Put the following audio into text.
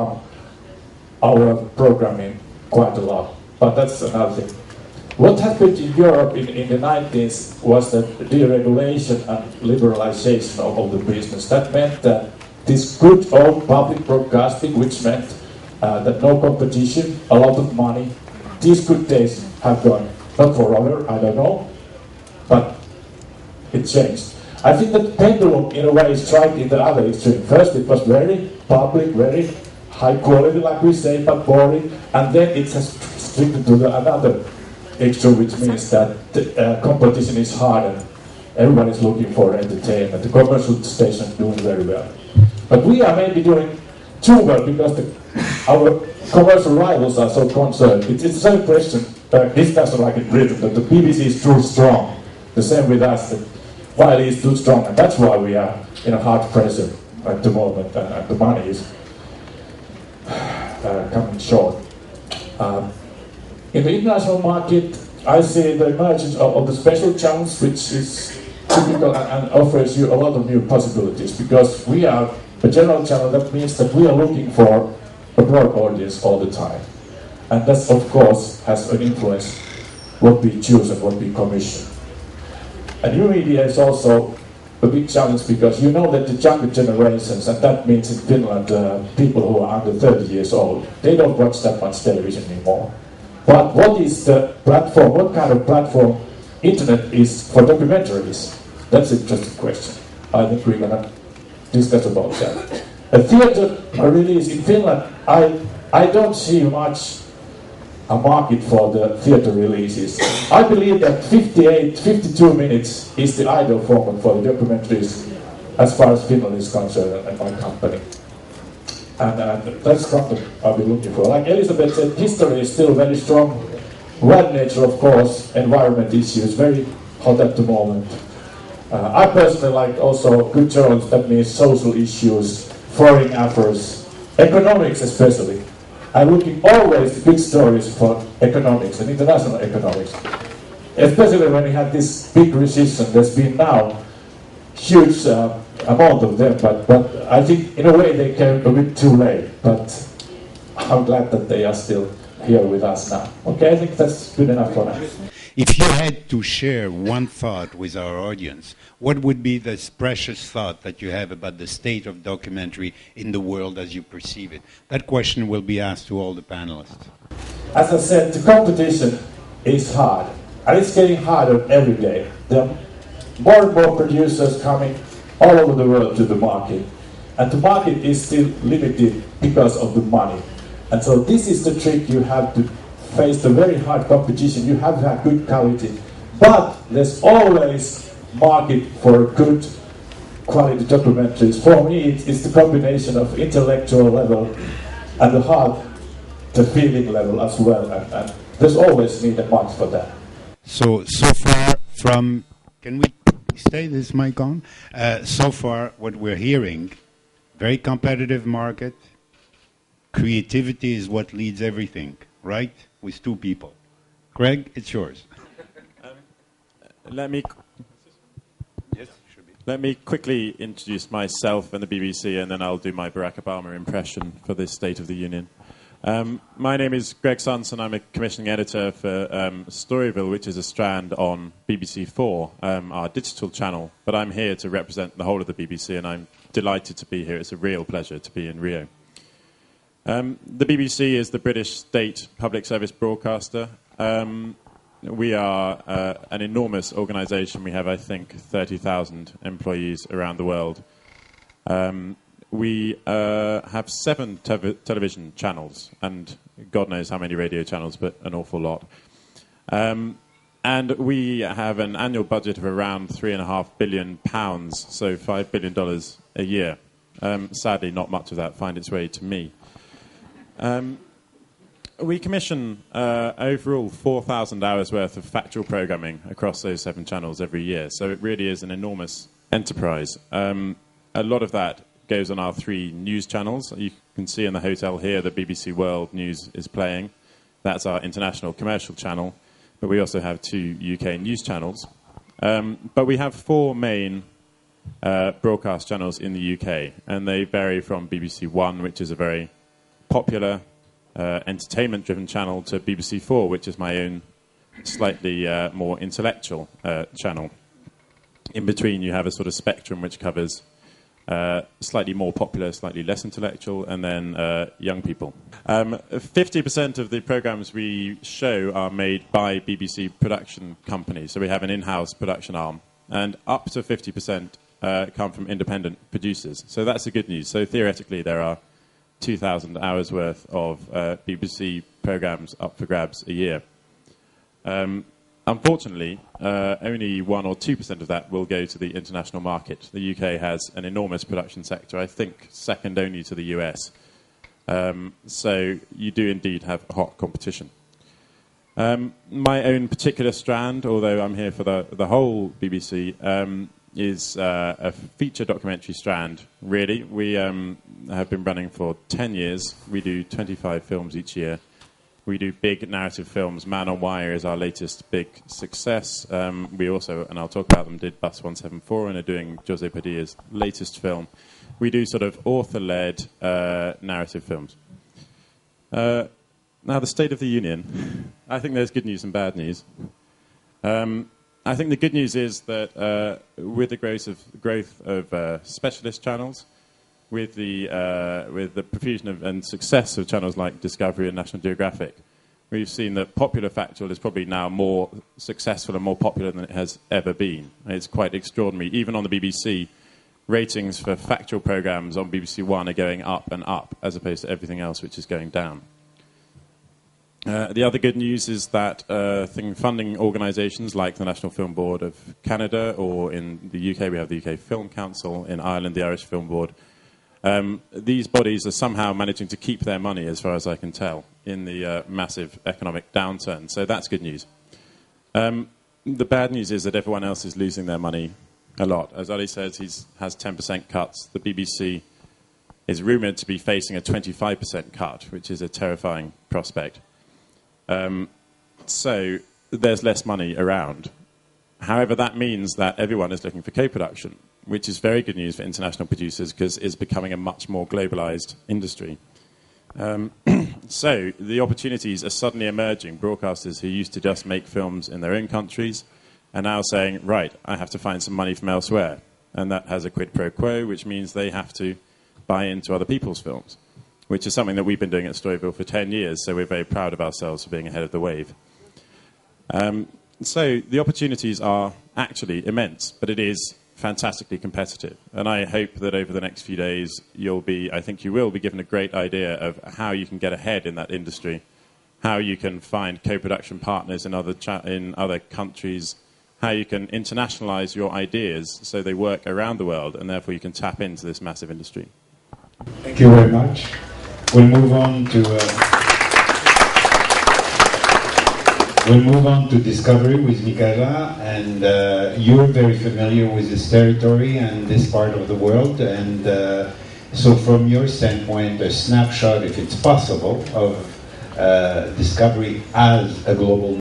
our programming quite a lot, but that's another thing. What happened in Europe in the 90s was the deregulation and liberalization of the business. That meant that this good old public broadcasting, which meant that no competition, a lot of money, these good days have gone. Not forever, I don't know, but it changed. I think that pendulum, in a way, is tried in the other extreme. First, it was very public, very high quality, like we say, but boring, and then it has shifted to another extreme, which means that the competition is hard and everyone is looking for entertainment. The commercial station is doing very well. But we are maybe doing too well because our commercial rivals are so concerned. It's the same question, discussion like in Britain, that the BBC is too strong. The same with us, that while it's too strong, and that's why we are in a hard pressure at the moment, and the money is coming short. In the international market, I see the emergence of the special channels, which is typical and offers you a lot of new possibilities, because we are a general channel. That means that we are looking for a broad audience all the time, and that of course has an influence what we choose and what we commission. And new media is also a big challenge, because you know that the younger generations, and that means in Finland people who are under 30 years old, they don't watch that much television anymore. But what is the platform, what kind of platform internet is for documentaries? That's an interesting question. I think we're going to discuss about that. A theater release in Finland, I don't see much a market for the theater releases. I believe that 52 minutes is the ideal format for the documentaries as far as Finland is concerned and my company. And that's something I'll be looking for. Like Elizabeth said, history is still very strong. World nature, of course, environment issues, very hot at the moment. I personally like also good journalism, that means social issues, foreign affairs, economics especially. I'm looking always good stories for economics and international economics. Especially when we had this big recession, there's been now huge amount of them, but I think in a way they came a bit too late, but I'm glad that they are still here with us now. Okay, I think that's good enough for now. If you had to share one thought with our audience, what would be this precious thought that you have about the state of documentary in the world as you perceive it? That question will be asked to all the panelists. As I said, the competition is hard, and it's getting harder every day. There are more and more producers coming all over the world to the market, and the market is still limited because of the money. And so this is the trick. You have to face the very hard competition. You have to have good quality, but there's always market for good quality documentaries. For me, it's the combination of intellectual level and the heart, the feeling level as well, and there's always need a market for that. So far from, can we stay this mic on? So far what we're hearing, very competitive market, creativity is what leads everything, right? With two people. Craig, it's yours. Let me quickly introduce myself and the BBC, and then I'll do my Barack Obama impression for this State of the Union. My name is Greg Sonson. I'm a commissioning editor for Storyville, which is a strand on BBC 4, our digital channel. But I'm here to represent the whole of the BBC, and I'm delighted to be here. It's a real pleasure to be in Rio. The BBC is the British state public service broadcaster. We are an enormous organisation. We have, I think, 30,000 employees around the world. We have 7 television channels, and God knows how many radio channels, but an awful lot. And we have an annual budget of around £3.5 billion, so $5 billion a year. Sadly, not much of that finds its way to me. We commission overall 4,000 hours worth of factual programming across those 7 channels every year, so it really is an enormous enterprise. A lot of that goes on our 3 news channels. You can see in the hotel here the BBC World News is playing. That's our international commercial channel, but we also have 2 UK news channels. But we have 4 main broadcast channels in the UK, and they vary from BBC One, which is a very popular entertainment-driven channel to BBC 4, which is my own slightly more intellectual channel. In between, you have a sort of spectrum which covers slightly more popular, slightly less intellectual, and then young people. 50% of the programs we show are made by BBC production companies, so we have an in-house production arm, and up to 50% come from independent producers. So that's the good news. So theoretically, there are 2,000 hours worth of BBC programs up for grabs a year. Unfortunately, only 1 or 2% of that will go to the international market. The UK has an enormous production sector, I think second only to the US. So you do indeed have hot competition. My own particular strand, although I'm here for the whole BBC, is a feature documentary strand, really. We have been running for 10 years. We do 25 films each year. We do big narrative films. Man on Wire is our latest big success. We also, and I'll talk about them, did Bus 174 and are doing Jose Padilla's latest film. We do sort of author-led narrative films. Now, the State of the Union. I think there's good news and bad news. I think the good news is that with the growth of specialist channels, with the profusion and success of channels like Discovery and National Geographic, we've seen that popular factual is probably now more successful and more popular than it has ever been. It's quite extraordinary. Even on the BBC, ratings for factual programs on BBC One are going up and up, as opposed to everything else which is going down. The other good news is that funding organisations like the National Film Board of Canada, or in the UK we have the UK Film Council, in Ireland the Irish Film Board, these bodies are somehow managing to keep their money, as far as I can tell, in the massive economic downturn. So that's good news. The bad news is that everyone else is losing their money a lot. As Ali says, he has 10% cuts. The BBC is rumoured to be facing a 25% cut, which is a terrifying prospect. So there's less money around. However, that means that everyone is looking for co-production, which is very good news for international producers because it's becoming a much more globalized industry. So the opportunities are suddenly emerging. Broadcasters who used to just make films in their own countries are now saying, right, I have to find some money from elsewhere. And that has a quid pro quo, which means they have to buy into other people's films, which is something that we've been doing at Storyville for 10 years, so we're very proud of ourselves for being ahead of the wave. So the opportunities are actually immense, but it is fantastically competitive. And I hope that over the next few days, I think you will be given a great idea of how you can get ahead in that industry, how you can find co-production partners in other countries, how you can internationalize your ideas so they work around the world, and therefore you can tap into this massive industry. Thank you very much. We'll move on to Discovery with Michaela, and you're very familiar with this territory and this part of the world, and so from your standpoint, a snapshot, if it's possible, of Discovery as a global